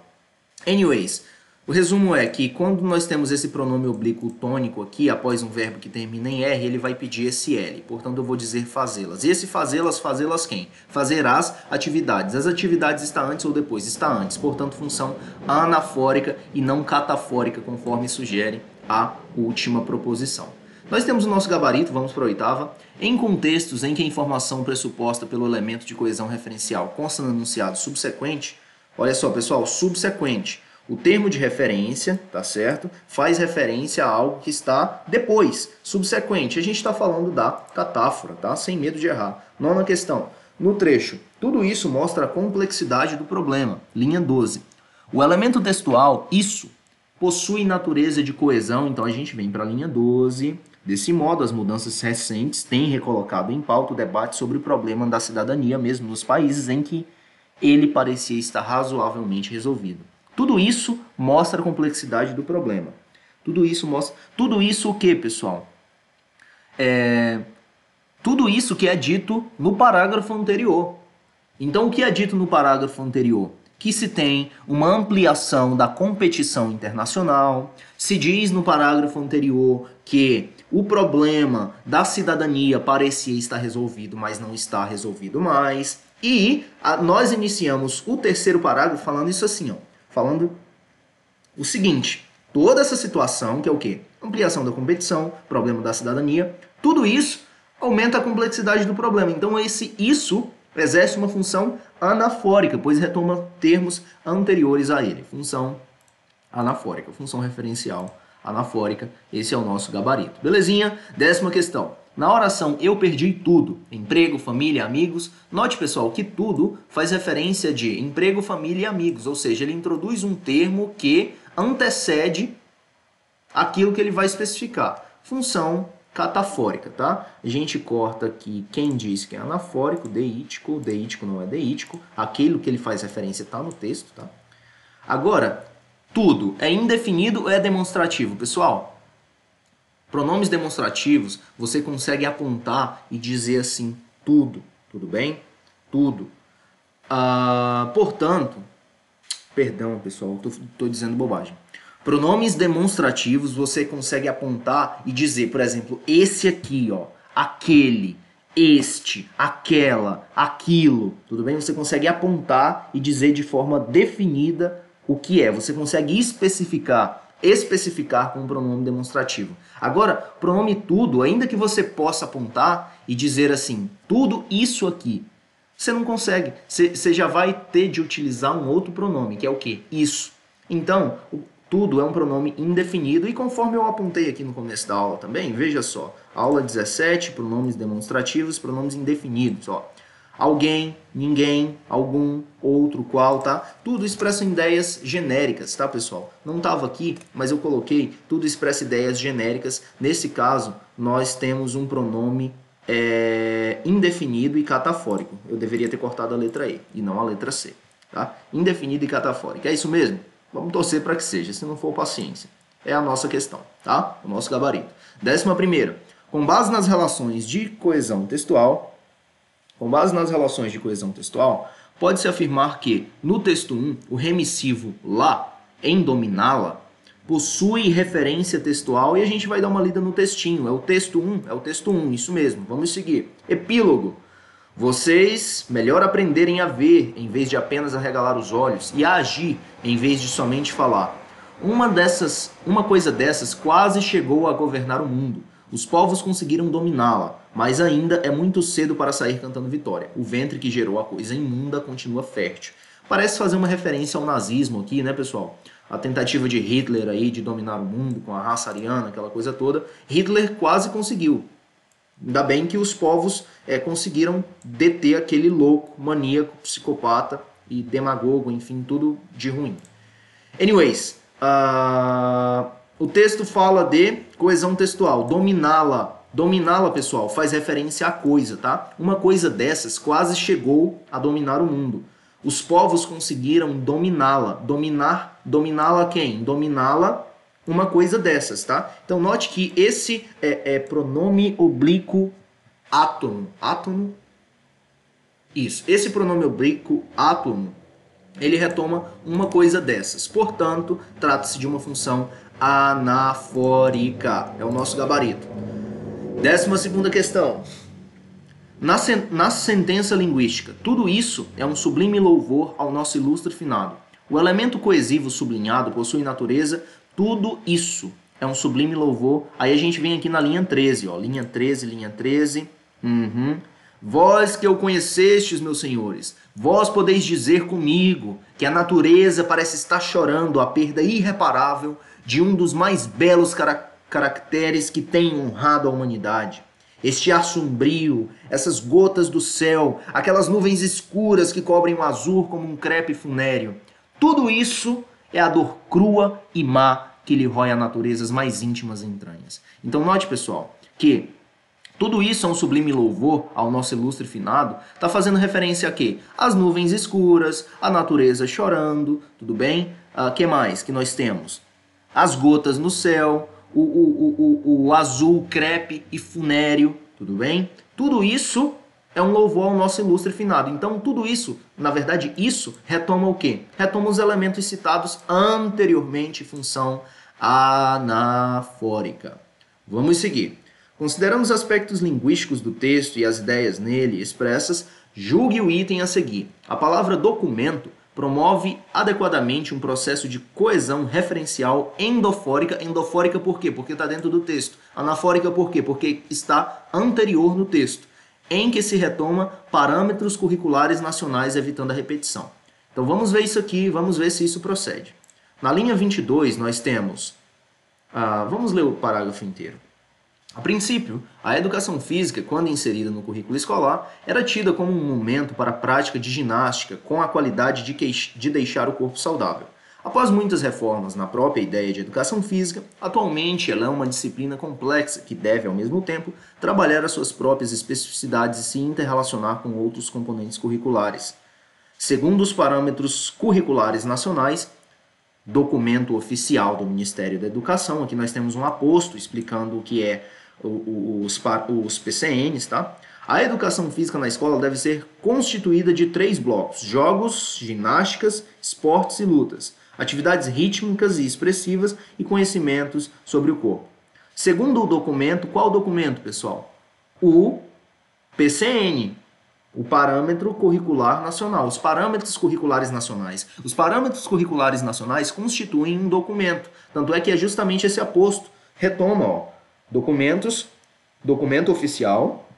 Speaker 1: Anyways, o resumo é que quando nós temos esse pronome oblíquo tônico aqui, após um verbo que termina em R, ele vai pedir esse L. Portanto, eu vou dizer fazê-las. E esse fazê-las, fazê-las quem? Fazer as atividades. As atividades está antes ou depois? Está antes. Portanto, função anafórica e não catafórica, conforme sugere a última proposição. Nós temos o nosso gabarito, vamos para a oitava. Em contextos em que a informação pressuposta pelo elemento de coesão referencial consta no enunciado subsequente, olha só, pessoal, subsequente. O termo de referência, tá certo? Faz referência a algo que está depois, subsequente. A gente está falando da catáfora, tá? Sem medo de errar. Nona questão. No trecho, tudo isso mostra a complexidade do problema. Linha 12. O elemento textual, isso, possui natureza de coesão, então a gente vem para a linha 12. Desse modo, as mudanças recentes têm recolocado em pauta o debate sobre o problema da cidadania, mesmo nos países em que ele parecia estar razoavelmente resolvido. Tudo isso mostra a complexidade do problema. Tudo isso o que, pessoal? Tudo isso que é dito no parágrafo anterior. Então, o que é dito no parágrafo anterior? Que se tem uma ampliação da competição internacional. Se diz no parágrafo anterior que o problema da cidadania parecia estar resolvido, mas não está resolvido mais. E nós iniciamos o terceiro parágrafo falando isso assim, ó. Falando o seguinte, toda essa situação, que é o quê? Ampliação da competição, problema da cidadania, tudo isso aumenta a complexidade do problema. Então isso exerce uma função anafórica, pois retoma termos anteriores a ele. Função anafórica, função referencial anafórica, esse é o nosso gabarito. Belezinha? 10ª questão. Na oração eu perdi tudo, emprego, família, amigos, note, pessoal, que tudo faz referência de emprego, família e amigos, ou seja, ele introduz um termo que antecede aquilo que ele vai especificar. Função catafórica, tá? A gente corta aqui quem diz que é anafórico, deítico não é deítico, aquilo que ele faz referência está no texto, tá? Agora, tudo é indefinido ou é demonstrativo, pessoal? Pronomes demonstrativos, você consegue apontar e dizer assim, tudo bem? Tudo. Portanto, perdão, pessoal, estou dizendo bobagem. Pronomes demonstrativos você consegue apontar e dizer, por exemplo, esse aqui, ó, aquele, este, aquela, aquilo, tudo bem? Você consegue apontar e dizer de forma definida o que é. Você consegue especificar com um pronome demonstrativo. Agora, pronome tudo, ainda que você possa apontar e dizer assim, tudo isso aqui, você não consegue. Você já vai ter de utilizar um outro pronome, que é o quê? Isso. Então, tudo é um pronome indefinido e conforme eu apontei aqui no começo da aula também, veja só, aula 17, pronomes demonstrativos, pronomes indefinidos, ó. Alguém, ninguém, algum, outro, qual, tá? Tudo expressa ideias genéricas, tá, pessoal? Não estava aqui, mas eu coloquei, tudo expressa ideias genéricas. Nesse caso, nós temos um pronome indefinido e catafórico. Eu deveria ter cortado a letra E e não a letra C, tá? Indefinido e catafórico. É isso mesmo? Vamos torcer para que seja, se não for paciência. É a nossa questão, tá? O nosso gabarito. 11ª. Com base nas relações de coesão textual, pode-se afirmar que, no texto 1, o remissivo lá, em dominá-la, possui referência textual e a gente vai dar uma lida no textinho. É o texto 1, isso mesmo. Vamos seguir. Epílogo. Vocês melhor aprenderem a ver, em vez de apenas arregalar os olhos, e a agir, em vez de somente falar. Uma coisa dessas quase chegou a governar o mundo. Os povos conseguiram dominá-la, mas ainda é muito cedo para sair cantando vitória. O ventre que gerou a coisa imunda continua fértil. Parece fazer uma referência ao nazismo aqui, né, pessoal? A tentativa de Hitler aí de dominar o mundo com a raça ariana, aquela coisa toda. Hitler quase conseguiu. Ainda bem que os povos conseguiram deter aquele louco, maníaco, psicopata e demagogo, enfim, tudo de ruim. Anyways, o texto fala de coesão textual, dominá-la. Dominá-la, pessoal, faz referência à coisa, tá? Uma coisa dessas quase chegou a dominar o mundo. Os povos conseguiram dominá-la. Dominá-la quem? Dominá-la uma coisa dessas, tá? Então note que esse é pronome oblíquo átono. Átono? Isso. Esse pronome oblíquo átono, ele retoma uma coisa dessas. Portanto, trata-se de uma função anafórica. É o nosso gabarito. 12ª questão. Na sentença linguística, tudo isso é um sublime louvor ao nosso ilustre finado. O elemento coesivo sublinhado possui natureza, tudo isso é um sublime louvor. Aí a gente vem aqui na linha 13, ó, linha 13. Vós que eu conhecestes, meus senhores, vós podeis dizer comigo que a natureza parece estar chorando a perda irreparável de um dos mais belos caracteres que tem honrado a humanidade. Este ar sombrio, essas gotas do céu, aquelas nuvens escuras que cobrem o azul como um crepe funéreo. Tudo isso é a dor crua e má que lhe rói a natureza as mais íntimas entranhas. Então note, pessoal, que tudo isso é um sublime louvor ao nosso ilustre finado. Está fazendo referência a quê? As nuvens escuras, a natureza chorando, tudo bem? Que mais que nós temos? As gotas no céu, o azul crepe e funéreo, tudo bem? Tudo isso é um louvor ao nosso ilustre finado. Então, tudo isso, na verdade, isso retoma o quê? Retoma os elementos citados anteriormente, função anafórica. Vamos seguir. Considerando os aspectos linguísticos do texto e as ideias nele expressas, julgue o item a seguir. A palavra documento promove adequadamente um processo de coesão referencial endofórica. Endofórica por quê? Porque está dentro do texto. Anafórica por quê? Porque está anterior no texto, em que se retoma parâmetros curriculares nacionais evitando a repetição. Então vamos ver isso aqui, vamos ver se isso procede. Na linha 22 nós temos... vamos ler o parágrafo inteiro. A princípio, a educação física, quando inserida no currículo escolar, era tida como um momento para a prática de ginástica com a qualidade de deixar o corpo saudável. Após muitas reformas na própria ideia de educação física, atualmente ela é uma disciplina complexa que deve, ao mesmo tempo, trabalhar as suas próprias especificidades e se interrelacionar com outros componentes curriculares. Segundo os parâmetros curriculares nacionais, documento oficial do Ministério da Educação, aqui nós temos um aposto explicando o que é os PCNs, tá? A educação física na escola deve ser constituída de 3 blocos: jogos, ginásticas, esportes e lutas. atividades rítmicas e expressivas e conhecimentos sobre o corpo. Segundo o documento, qual documento, pessoal? O PCN, o Parâmetro Curricular Nacional, os Parâmetros Curriculares Nacionais. Os Parâmetros Curriculares Nacionais constituem um documento, tanto é que é justamente esse aposto. Retoma, ó, documento oficial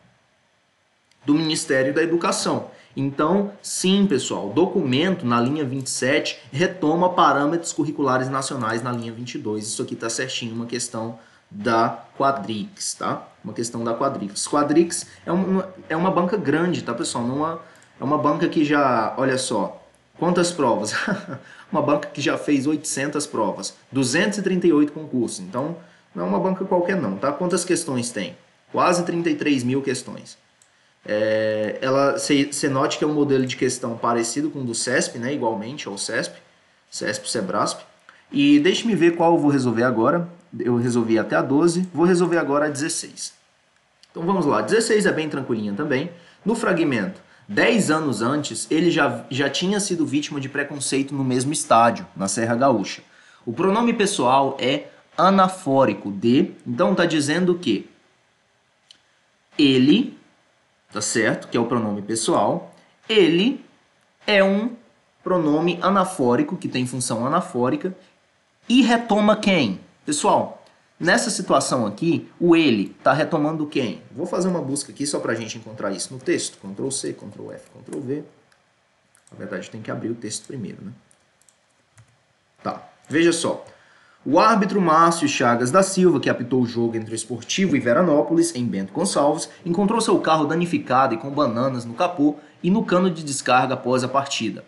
Speaker 1: do Ministério da Educação. Então, sim, pessoal, documento na linha 27 retoma parâmetros curriculares nacionais na linha 22. Isso aqui está certinho, uma questão da Quadrix, tá? Uma questão da Quadrix. Quadrix é uma banca grande, tá, pessoal? É uma banca que já, olha só, quantas provas? Uma banca que já fez 800 provas, 238 concursos. Então, não é uma banca qualquer não, tá? Quantas questões tem? Quase 33 mil questões. Você note que é um modelo de questão parecido com o do CESP, né? Igualmente ao CESP, Sebrasp. E deixe-me ver qual eu vou resolver agora. Eu resolvi até a 12, vou resolver agora a 16. Então vamos lá, 16 é bem tranquilinha também. No fragmento, 10 anos antes, ele já tinha sido vítima de preconceito no mesmo estádio, na Serra Gaúcha. O pronome pessoal é anafórico de, então está dizendo que ele, tá certo, que é o pronome pessoal, ele é um pronome anafórico, que tem função anafórica, e retoma quem? Pessoal, nessa situação aqui, o ele está retomando quem? Vou fazer uma busca aqui só para a gente encontrar isso no texto. Ctrl C, Ctrl F, Ctrl V. Na verdade, tem que abrir o texto primeiro, né? Tá, veja só. O árbitro Márcio Chagas da Silva, que apitou o jogo entre o Esportivo e Veranópolis, em Bento Gonçalves, encontrou seu carro danificado e com bananas no capô e no cano de descarga após a partida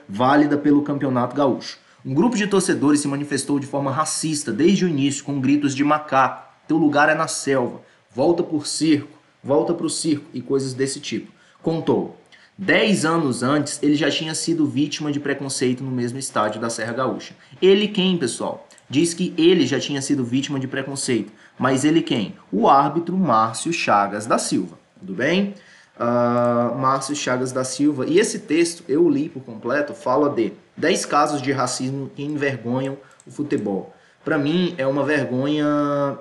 Speaker 1: válida pelo Campeonato Gaúcho. Um grupo de torcedores se manifestou de forma racista desde o início, com gritos de macaco, teu lugar é na selva, volta pro circo e coisas desse tipo. Contou. 10 anos antes, ele já tinha sido vítima de preconceito no mesmo estádio da Serra Gaúcha. Ele quem, pessoal? Diz que ele já tinha sido vítima de preconceito. Mas ele quem? O árbitro Márcio Chagas da Silva. Tudo bem? Márcio Chagas da Silva. E esse texto, eu li por completo, fala de 10 casos de racismo que envergonham o futebol. Para mim, é uma vergonha.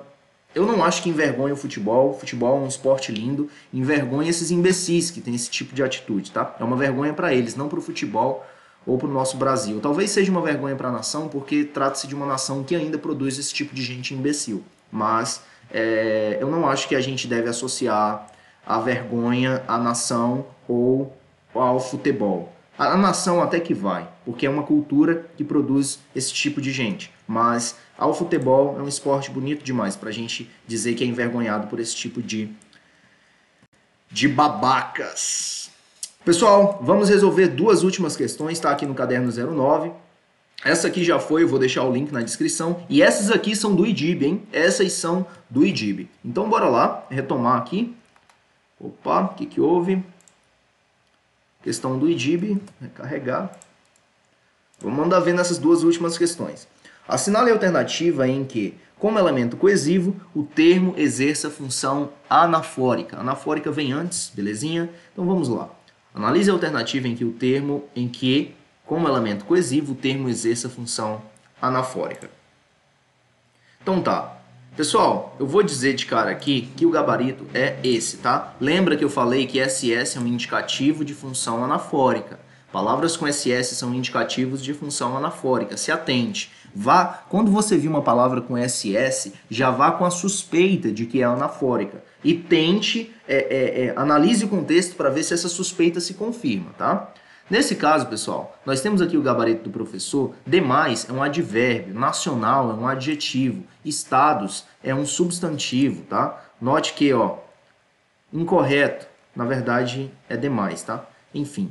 Speaker 1: Eu não acho que envergonha o futebol. O futebol é um esporte lindo. Envergonha esses imbecis que têm esse tipo de atitude, tá? É uma vergonha para eles, não para o futebol ou para o nosso Brasil. Talvez seja uma vergonha para a nação, porque trata-se de uma nação que ainda produz esse tipo de gente imbecil. Mas eu não acho que a gente deve associar a vergonha à nação ou ao futebol. A nação até que vai, porque é uma cultura que produz esse tipo de gente. Mas ao futebol é um esporte bonito demais para a gente dizer que é envergonhado por esse tipo de babacas. Pessoal, vamos resolver duas últimas questões, tá? Aqui no caderno 09. Essa aqui já foi, eu vou deixar o link na descrição. E essas aqui são do IDIB, hein? Essas são do IDIB. Então bora lá, retomar aqui. Opa, o que houve? Questão do IDIB, recarregar. Vamos mandar ver nessas duas últimas questões. Assinale a alternativa em que, como elemento coesivo, o termo exerça função anafórica. Anafórica vem antes, belezinha? Então vamos lá. Analise a alternativa em que, como elemento coesivo, o termo exerça função anafórica. Então tá. Pessoal, eu vou dizer de cara aqui que o gabarito é esse, tá? Lembra que eu falei que SS é um indicativo de função anafórica. Palavras com SS são indicativos de função anafórica. Se atente. Quando você vir uma palavra com SS, já vá com a suspeita de que é anafórica. E tente, analise o contexto para ver se essa suspeita se confirma, tá? Nesse caso, pessoal, nós temos aqui o gabarito do professor. Demais é um advérbio, nacional é um adjetivo, estados é um substantivo, tá? Note que, ó, incorreto, na verdade, é demais, tá? Enfim,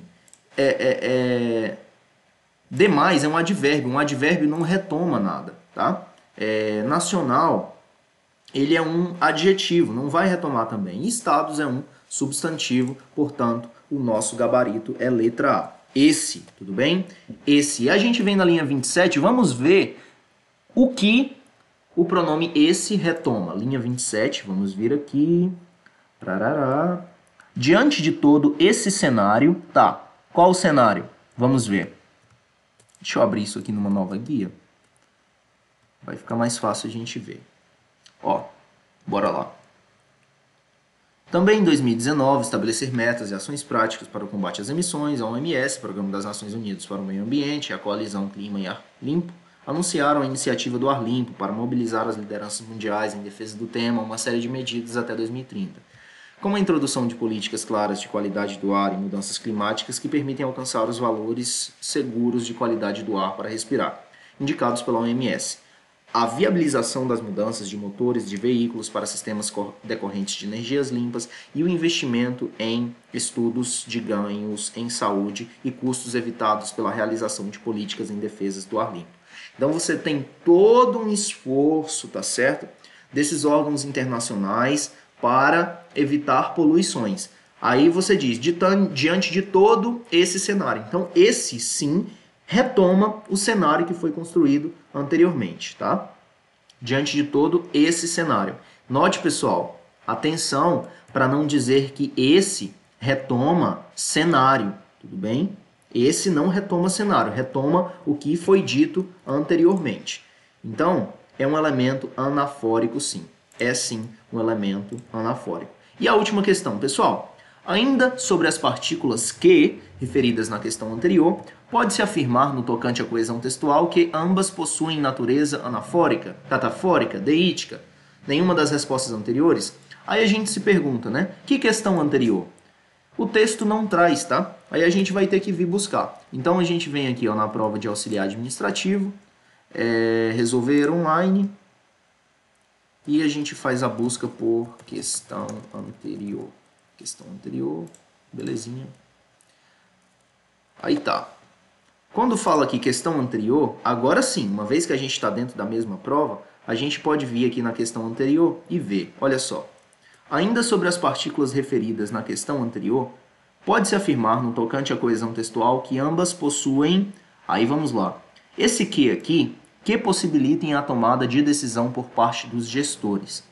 Speaker 1: demais é um advérbio não retoma nada, tá? Nacional, ele é um adjetivo, não vai retomar também. Estados é um substantivo, portanto, o nosso gabarito é letra A. Esse, tudo bem? Esse. E a gente vem na linha 27, vamos ver o que o pronome esse retoma. Linha 27, vamos vir aqui. Prarará. Diante de todo esse cenário, tá. Qual o cenário? Vamos ver. Deixa eu abrir isso aqui numa nova guia. Vai ficar mais fácil a gente ver. Ó, bora lá. Também em 2019, estabelecer metas e ações práticas para o combate às emissões, a OMS, Programa das Nações Unidas para o Meio Ambiente, e a Coalizão Clima e Ar Limpo, anunciaram a iniciativa do Ar Limpo para mobilizar as lideranças mundiais em defesa do tema, uma série de medidas até 2030, como a introdução de políticas claras de qualidade do ar e mudanças climáticas que permitem alcançar os valores seguros de qualidade do ar para respirar, indicados pela OMS. A viabilização das mudanças de motores de veículos para sistemas decorrentes de energias limpas e o investimento em estudos de ganhos em saúde e custos evitados pela realização de políticas em defesa do ar limpo. Então você tem todo um esforço, tá certo, desses órgãos internacionais para evitar poluições. Aí você diz, diante de todo esse cenário, então esse sim retoma o cenário que foi construído anteriormente, tá? Diante de todo esse cenário. Note, pessoal, atenção para não dizer que esse retoma cenário, tudo bem? Esse não retoma cenário, retoma o que foi dito anteriormente. Então, é um elemento anafórico, sim. É, sim, um elemento anafórico. E a última questão, pessoal. Ainda sobre as partículas Q, referidas na questão anterior, pode-se afirmar no tocante à coesão textual que ambas possuem natureza anafórica, catafórica, deítica? Nenhuma das respostas anteriores? Aí a gente se pergunta, né? Que questão anterior? O texto não traz, tá? Aí a gente vai ter que vir buscar. Então a gente vem aqui ó, na prova de auxiliar administrativo, resolver online, e a gente faz a busca por questão anterior. Questão anterior, belezinha. Aí tá. Quando fala aqui questão anterior, agora sim, uma vez que a gente está dentro da mesma prova, a gente pode vir aqui na questão anterior e ver. Olha só. Ainda sobre as partículas referidas na questão anterior, pode-se afirmar no tocante à coesão textual que ambas possuem... Aí vamos lá. Esse que aqui, que possibilitem a tomada de decisão por parte dos gestores.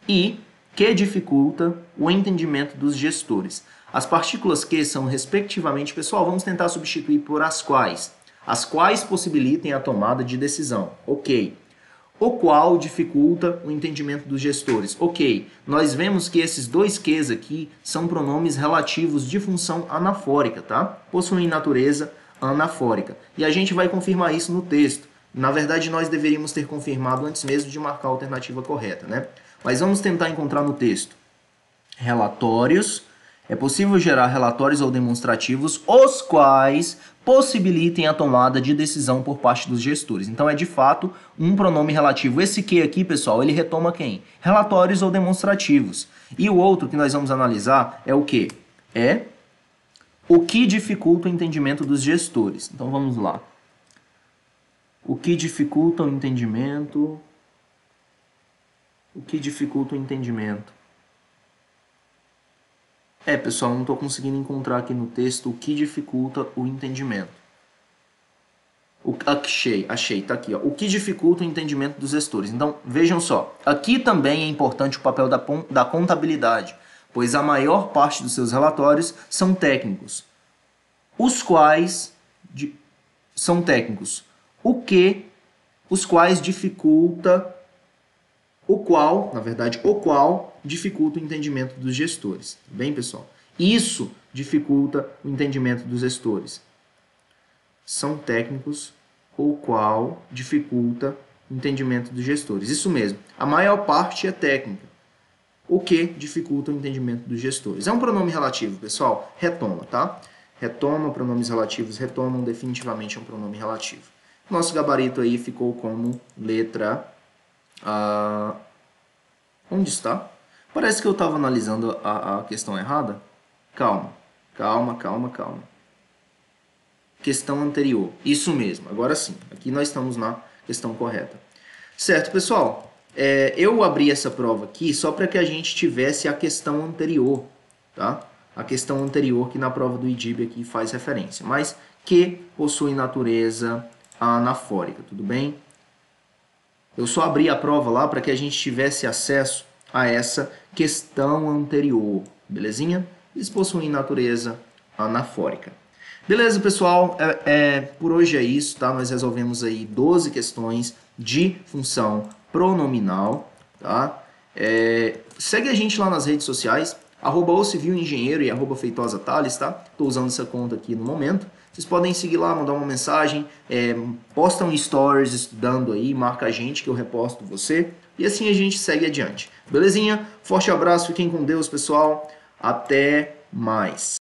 Speaker 1: E que dificulta o entendimento dos gestores. As partículas que são, respectivamente, pessoal, vamos tentar substituir por as quais possibilitem a tomada de decisão. Ok. O qual dificulta o entendimento dos gestores. Ok. Nós vemos que esses dois quês aqui são pronomes relativos de função anafórica, tá? Possuem natureza anafórica. E a gente vai confirmar isso no texto. Na verdade, nós deveríamos ter confirmado antes mesmo de marcar a alternativa correta, né? Mas vamos tentar encontrar no texto. Relatórios. É possível gerar relatórios ou demonstrativos, os quais possibilitem a tomada de decisão por parte dos gestores. Então, é de fato um pronome relativo. Esse que aqui, pessoal, ele retoma quem? Relatórios ou demonstrativos. E o outro que nós vamos analisar é o quê? É o que dificulta o entendimento dos gestores. Então, vamos lá. O que dificulta o entendimento... O que dificulta o entendimento? Pessoal, não estou conseguindo encontrar aqui no texto o que dificulta o entendimento. Achei, tá aqui, ó. O que dificulta o entendimento dos gestores. Então, vejam só, aqui também é importante o papel da contabilidade, pois a maior parte dos seus relatórios são técnicos, os quais são técnicos. Os quais dificulta... O qual dificulta o entendimento dos gestores. Bem, pessoal? Isso dificulta o entendimento dos gestores. São técnicos, o qual dificulta o entendimento dos gestores. Isso mesmo. A maior parte é técnica. O que dificulta o entendimento dos gestores. É um pronome relativo, pessoal. Retoma, tá? Retoma, pronomes relativos retomam, definitivamente é um pronome relativo. Nosso gabarito aí ficou como letra... onde está? Parece que eu estava analisando a questão errada. Calma. Questão anterior. Isso mesmo, agora sim. Aqui nós estamos na questão correta. Certo, pessoal? Eu abri essa prova aqui só para que a gente tivesse a questão anterior, tá? A questão anterior que na prova do IDIB aqui faz referência. Mas que possui natureza anafórica, tudo bem? Eu só abri a prova lá para que a gente tivesse acesso a essa questão anterior, belezinha? Eles possuem natureza anafórica. Beleza, pessoal? Por hoje é isso, tá? Nós resolvemos aí 12 questões de função pronominal, tá? Segue a gente lá nas redes sociais, @ocivilengenheiro e @feitosatales, tá? Tô usando essa conta aqui no momento. Vocês podem seguir lá, mandar uma mensagem, postam stories estudando aí, marca a gente que eu reposto você. E assim a gente segue adiante. Belezinha? Forte abraço, fiquem com Deus, pessoal. Até mais.